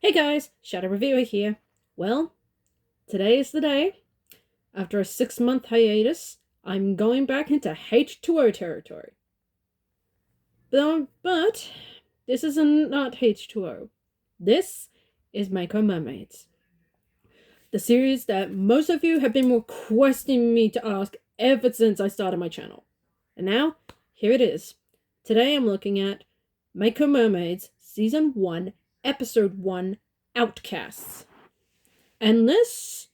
Hey guys, Shadow Reviewer here. Well, today is the day. After a 6-month hiatus, I'm going back into H2O territory. But this isn't not H2O. This is Mako Mermaids. The series that most of you have been requesting me to ask ever since I started my channel. And now, here it is. Today I'm looking at Mako Mermaids Season 1, Episode 1, Outcasts. And this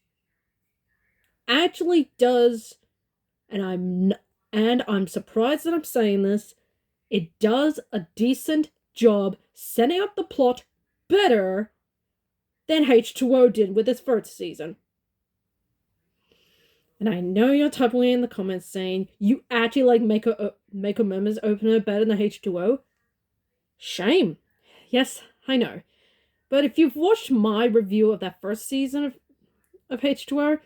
actually does, and I'm surprised that I'm saying this, it does a decent job setting up the plot better than H2O did with its first season. And I know you're typing in the comments saying you actually like Mako Mermaids opener better than H2O. Shame. Yes, I know. But if you've watched my review of that first season of H2O,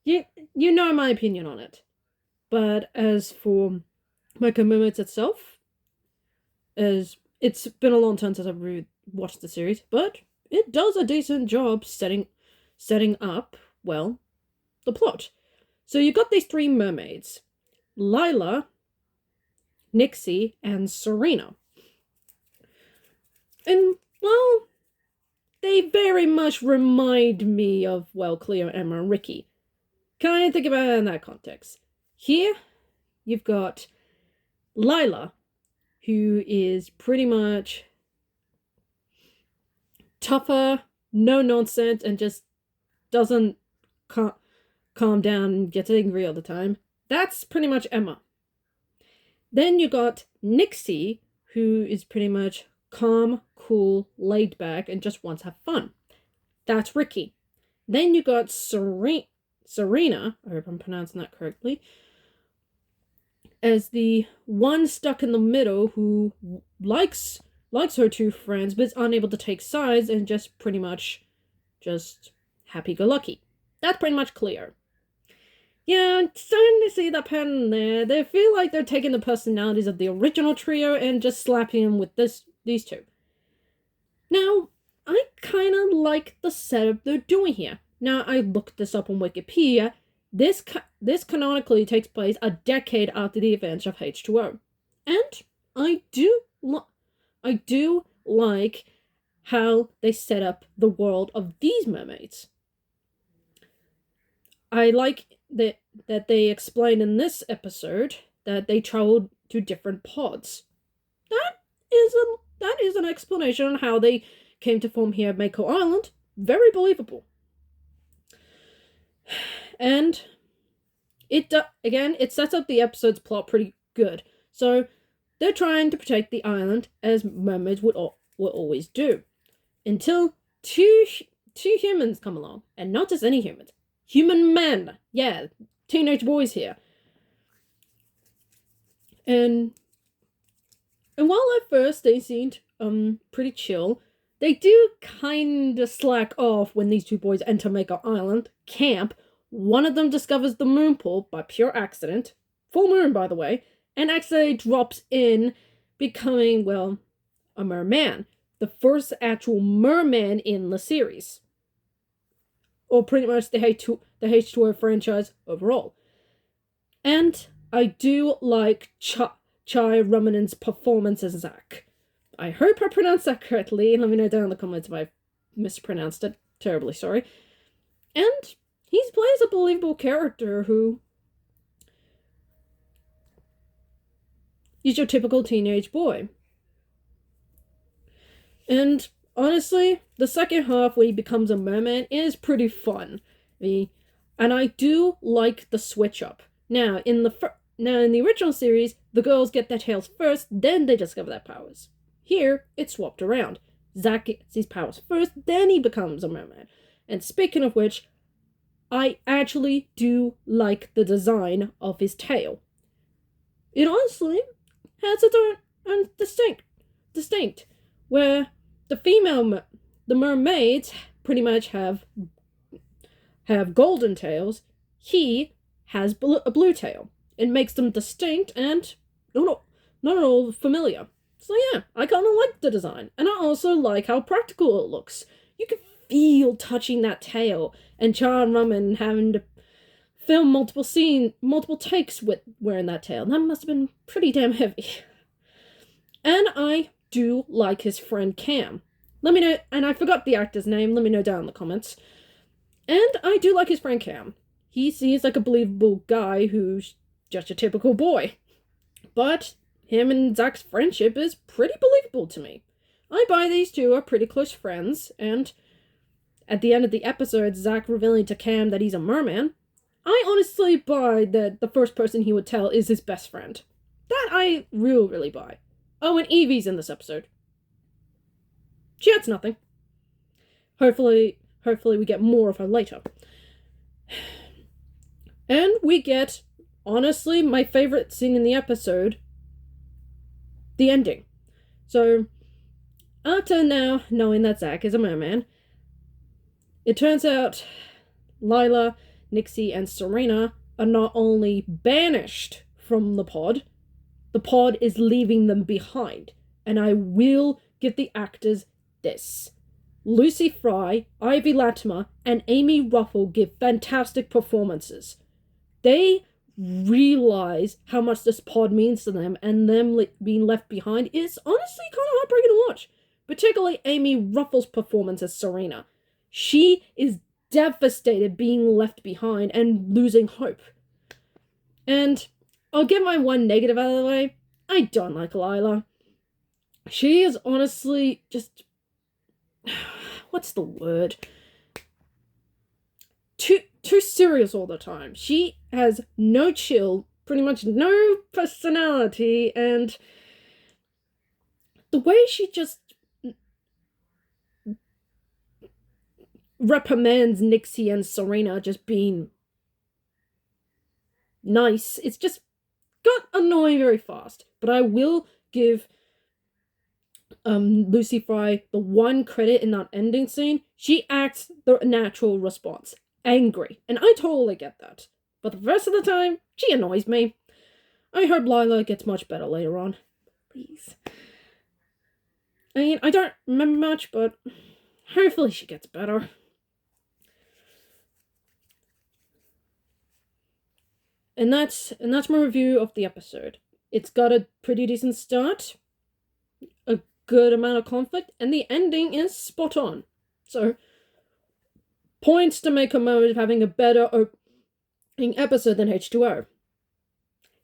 you know my opinion on it. But as for Mako Mermaids itself, it's been a long time since I've watched the series, but it does a decent job setting up, well, the plot. So you got these three mermaids, Lila, Nixie, and Serena. And, well, they very much remind me of, well, Cleo, Emma, and Ricky. Kind of think about it in that context. Here, you've got Lila, who is pretty much tougher, no nonsense, and just doesn't calm down and gets angry all the time. That's pretty much Emma. Then you got Nixie, who is pretty much calm, cool, laid back, and just wants to have fun. That's Ricky. Then you got Serena, I hope I'm pronouncing that correctly, as the one stuck in the middle who likes her two friends but is unable to take sides and just pretty much just happy-go-lucky. That's pretty much Cleo. Yeah, I'm starting to see that pattern there. They feel like they're taking the personalities of the original trio and just slapping them with these two. Now, I kind of like the setup they're doing here. Now, I looked this up on Wikipedia. This canonically takes place a decade after the events of H2O. And I do like how they set up the world of these mermaids. I like that they explain in this episode that they traveled to different pods. That is an explanation on how they came to form here at Mako Island. Very believable. And it sets up the episode's plot pretty good. So they're trying to protect the island as mermaids would always do, until two humans come along, and not just any humans. Human men, yeah, teenage boys here. And while at first they seemed pretty chill, they do kind of slack off when these two boys enter Mako Island camp. One of them discovers the moon pool by pure accident, full moon by the way, and accidentally drops in, becoming, well, a merman, the first actual merman in the series. Or pretty much the H2O franchise overall. And I do like Chai Rumanen's performance as Zach. I hope I pronounced that correctly. Let me know down in the comments if I mispronounced it. Terribly sorry. And he plays a believable character who is your typical teenage boy. And honestly, the second half where he becomes a merman is pretty fun. And I do like the switch up. Now, in the original series, the girls get their tails first, then they discover their powers. Here, it's swapped around. Zack gets his powers first, then he becomes a merman. And speaking of which, I actually do like the design of his tail. It honestly has its own distinct, where the mermaids pretty much have golden tails. He has a blue tail. It makes them distinct and not at all familiar. So yeah, I kind of like the design. And I also like how practical it looks. You could feel touching that tail, and John Rumman having to film multiple takes with wearing that tail. That must have been pretty damn heavy. And I do like his friend Cam. Let me know, and I forgot the actor's name, let me know down in the comments. And I do like his friend Cam. He seems like a believable guy who's just a typical boy. But him and Zach's friendship is pretty believable to me. I buy these two are pretty close friends, and at the end of the episode, Zach revealing to Cam that he's a merman, I honestly buy that the first person he would tell is his best friend. That I really buy. Oh, and Evie's in this episode. She adds nothing. Hopefully we get more of her later. And we get, honestly, my favorite scene in the episode, the ending. So, after now knowing that Zach is a merman, it turns out Lila, Nixie, and Serena are not only banished from the pod is leaving them behind. And I will give the actors this. Lucy Fry, Ivy Latimer, and Amy Ruffle give fantastic performances. They realize how much this pod means to them, and them being left behind is honestly kind of heartbreaking to watch. Particularly Amy Ruffle's performance as Serena. She is devastated being left behind and losing hope. And I'll get my one negative out of the way. I don't like Lila. She is honestly just... what's the word? Too serious all the time. She has no chill, pretty much no personality, and the way she just reprimands Nixie and Serena just being nice, it's just got annoying very fast. But I will give Lucy Fry the one credit in that ending scene. She acts the natural response. Angry. And I totally get that. But the rest of the time, she annoys me. I hope Lila gets much better later on. Please. I mean, I don't remember much, but hopefully she gets better. And that's my review of the episode. It's got a pretty decent start, a good amount of conflict, and the ending is spot on. So, points to Mako of having a better opening episode than H2O.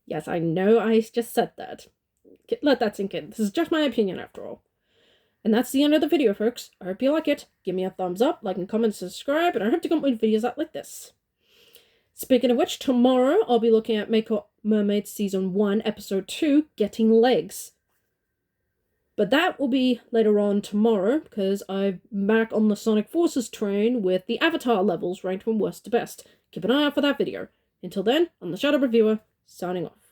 Yes, I know I just said that. Let that sink in. This is just my opinion after all. And that's the end of the video, folks. I hope you like it. Give me a thumbs up, like and comment, subscribe, and I hope to come with videos out like this. Speaking of which, tomorrow I'll be looking at Mako Mermaids Season 1, Episode 2, Getting Legs. But that will be later on tomorrow, because I'm back on the Sonic Forces train with the Avatar levels ranked from worst to best. Keep an eye out for that video. Until then, I'm the Shadow Reviewer, signing off.